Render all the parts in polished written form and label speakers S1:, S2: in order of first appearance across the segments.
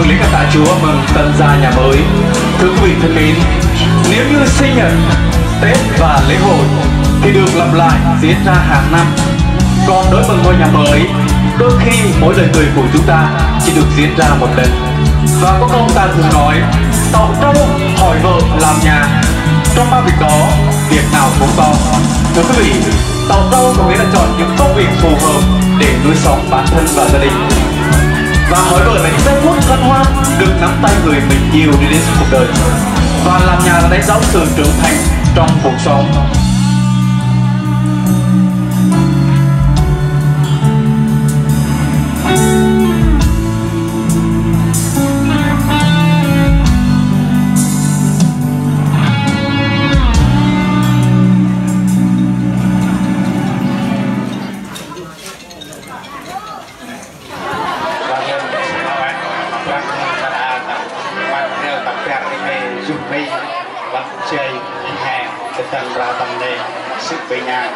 S1: lễ cảm tạ Chúa mừng tân gia nhà mới. Thưa quý vị thân mến, nếu như sinh nhật, Tết và lễ hội thì được lặp lại diễn ra hàng năm, còn đối mừng ngôi nhà mới, đôi khi mỗi lời cười của chúng ta chỉ được diễn ra một lần. Và có câu ta thường nói, tậu trâu hỏi vợ làm nhà. Trong ba việc đó, việc nào cũng to. Thưa quý vị, tậu trâu có nghĩa là chọn những công việc phù hợp để nuôi sống bản thân và gia đình. Và hỏi vợ là những giây phút hân hoan được nắm tay người mình yêu đi đến cuộc đời. Và làm nhà là đánh dấu sự trưởng thành trong cuộc sống.
S2: Tầng ra tầng này sức về nhà.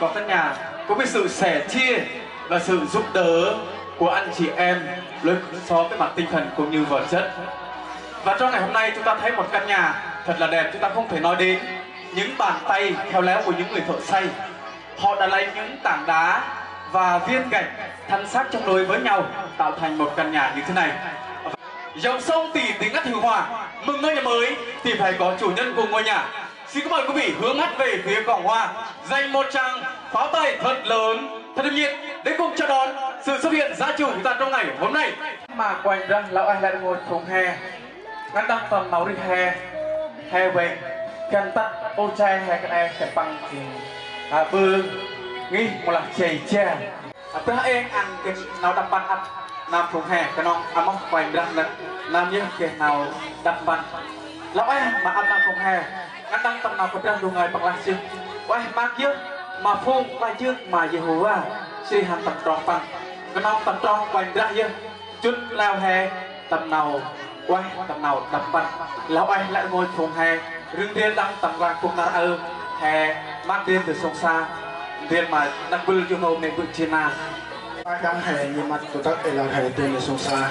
S1: Có căn nhà có cái sự sẻ chia và sự giúp đỡ của anh chị em đối so với mặt tinh thần cũng như vật chất. Và trong ngày hôm nay chúng ta thấy một căn nhà thật là đẹp. Chúng ta không thể nói đến những bàn tay khéo léo của những người thợ xây. Họ đã lấy những tảng đá và viên gạch thân xác trong đôi với nhau tạo thành một căn nhà như thế này. Dòng sông tỉ tính ngắt hữu hòa, mừng ngôi nhà mới thì phải có chủ nhân của ngôi nhà. Xin mời quý vị hướng mắt về phía cổng hoa, dành một tràng pháo tay thật lớn, thật nhiệt liệt để cùng chào đón sự xuất hiện gia chủ của chúng ta trong ngày hôm nay. Mà quanh ra lão ai lại ngồi thùng hè, ngăn đăng phần máu đi hè về, cần tắt ô trai hè cái này sẽ bằng thì bư nghi một là chảy chè. Bữa em ăn cái nào đập bàn ăn nam thùng hè cái nó ăn móc quanh ra nữa, nam như cái nào đập bàn, lão em mà ăn nam thùng hè. Ngăn đăng tầm nào có trang đồ ngày bằng lạc chứ quay mạc chứ mà phun quay chứ mà Jehovah si hàng tầm tròn bằng cái nào tầm tròn quanh ra chứ chút lao hè tầm nào quay tầm nào đập bằng lão anh lại ngồi phùng hè rừng thiên đăng tầm vàng cùng nà hè mát thiên từ sông xa thiên mà đặc biệt cho nôm này vượt trên nào
S2: Đang hè như mặt của tất là hè thiên từ sông xa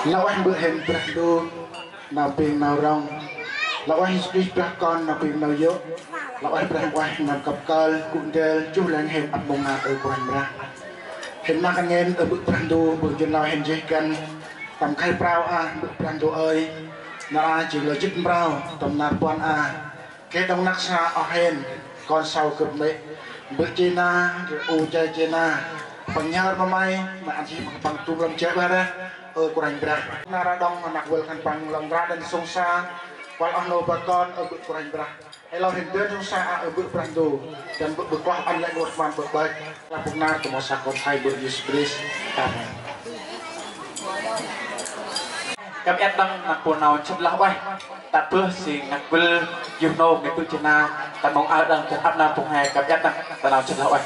S2: lão anh bữa hình đô nào tiền nào rong lão anh đi ra con nào tiền nào dốt lão anh đang quay nằm cặp cơ cuộn đê chú lên hình ập bông ngạc ở quanh ra hình mang anh em ở bức brand đô bữa chân lao hình dây căn tầm khai prao bức brand đô ơi na chỉ là chích prao tầm nạt quan cái đông nắc xa ở hen con sau cực mấy bữa trên u chơi trên bằng nhau mà mai mà anh chỉ bằng tung lâm chế ra đây ở quanh ra na ra đông mà nặc vượt thành bằng lòng ra đến sông xa quan ông nô bà con ở bực quanh ra hay lo hình tuyến sông xa ở bực brand đô dan bực qua anh lại một màn bực bay là phục na của một con hai bực Jesus Christ
S1: các em đang nặc buồn nào chất lão bay tại bữa thì nặc vư dùng nô cái bữa trên na tại mong ai đang chất áp nam phục hè các em đang tại nào chất lão bay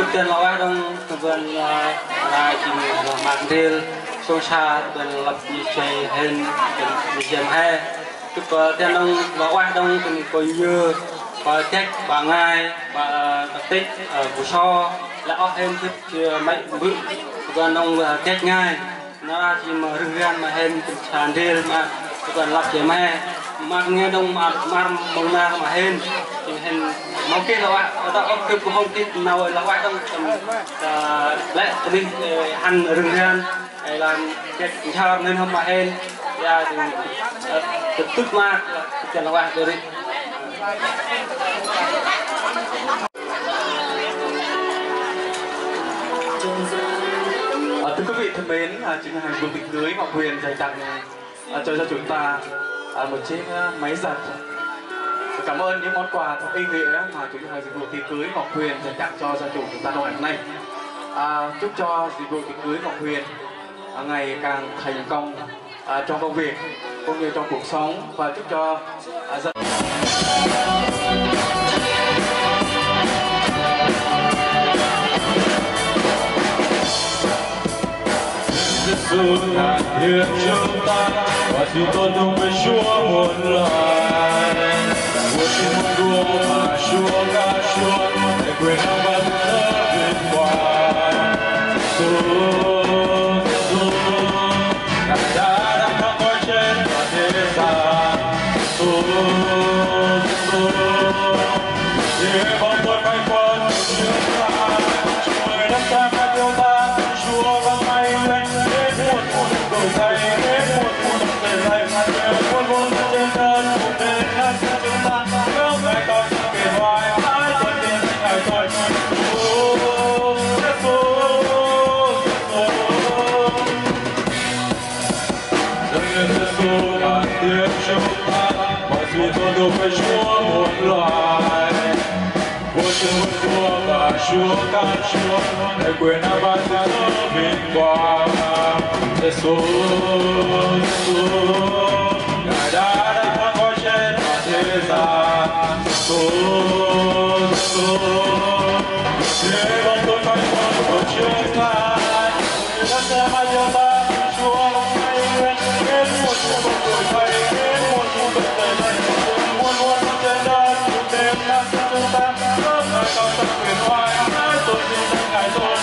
S3: cực tiền lo đông tuần là chỉ mặc riêng song xa tuần lập chơi hình tuần xem hè cực tiền đông lo đông tuần coi như coi tết bà ngày bà tết ở buổi so là ở hình thức mấy bữa tuần đông tết ngày nó chỉ mà rừng mà hình tràn riêng mà tuần lập xem hè mà nghe đông mà mong na mà hình mong kia là bạn đó ông cứ không tin nào là bạn đông lẽ đi ăn rừng rang là cái sao nên không mà hen ra thì tức mà tiền là bạn rồi đi
S1: thưa quý vị thân mến, chính là buổi tiệc cưới Ngọc Huyền dành tặng cho chúng ta một chiếc máy giặt. Cảm ơn những món quà thật ý nghĩa mà chúng ta dịch vụ tiệc cưới Ngọc Huyền dành tặng cho gia chủ chúng ta trong ngày hôm nay. Chúc cho dịch vụ tiệc cưới Ngọc Huyền ngày càng thành công trong công việc cũng như trong cuộc sống, và chúc cho gia
S4: Giêsu ngàn thiên chúng ta và xin tôn thung với Chúa muôn loài. Vua trên muôn vua mà Chúa ca Chúa để quyền năng và đức thơ vinh quang. Giêsu, Ngài đã thắng cõi trên và thế gian. Giêsu, như bóng tối quanh quẩn chúng ta, trời đất ta và yêu ta, Chúa vang may lên. Đổi thay hết một đời này muôn muôn trên thân để ngăn cho chúng ta nước ngày còn kề hoài mãi tuần tin ngày thôi. Dâng lên Giêsu ngàn tiếng chúng ta, mọi sự tôn thờ với Chúa muôn loài. Vua trên muôn vua và Chúa ca Chúa để quyền năng và sự thơ vinh quang. Giêsu, Ngài đã thắng cõi trên và thế gian. Giêsu, thế bóng tối quanh quẩn của chúng ta, người đã xem ai yêu ta, Chúa ngày nguyện hết một cuộc đổi thay, hết một cuộc đời này, muôn muôn năm trên đất, đêm năm cho chúng ta, nước Ngài cao tận quyền hoài, mãi tôn vinh danh Ngài tôn.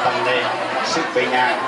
S2: tầm này sự bình an.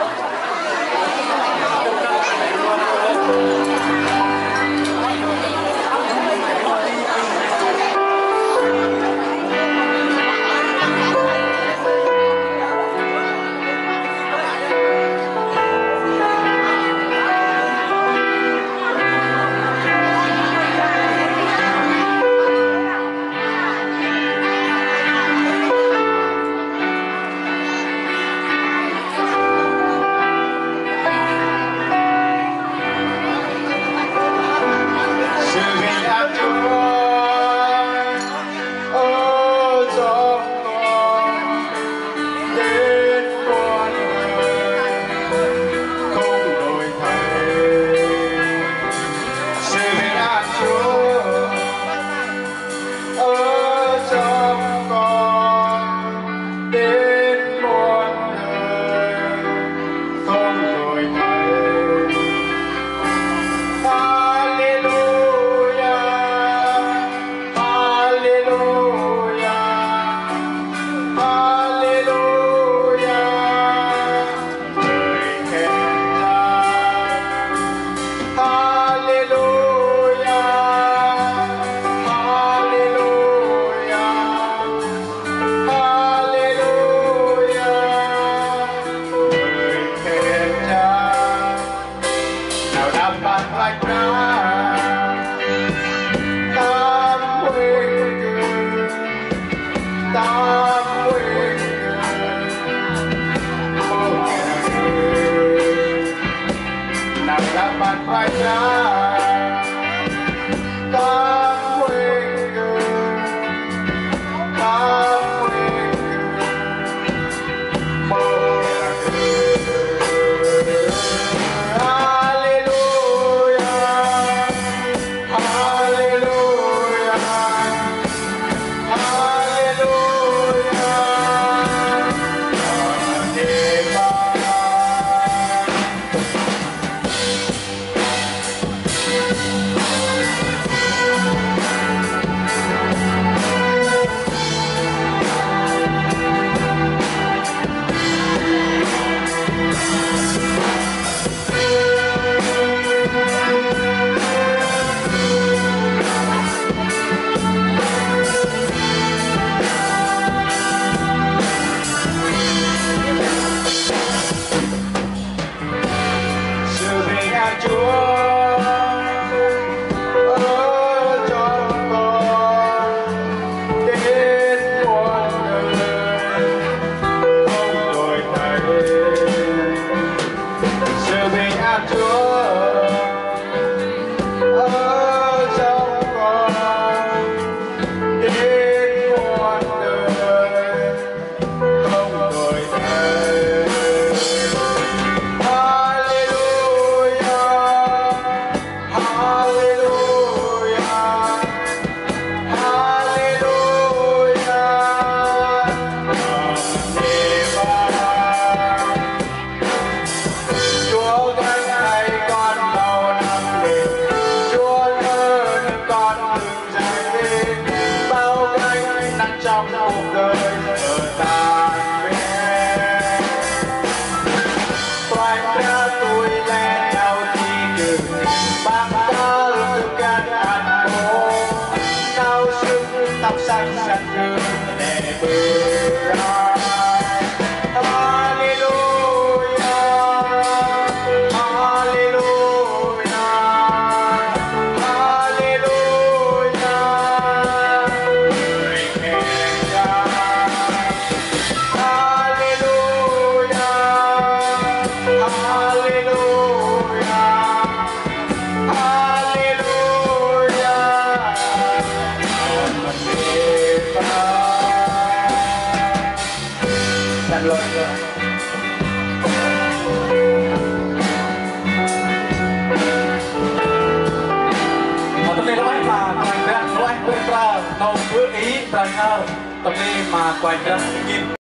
S1: Nâu bữa ý, trai ngơ, tầm đi mà quay ra nghiêm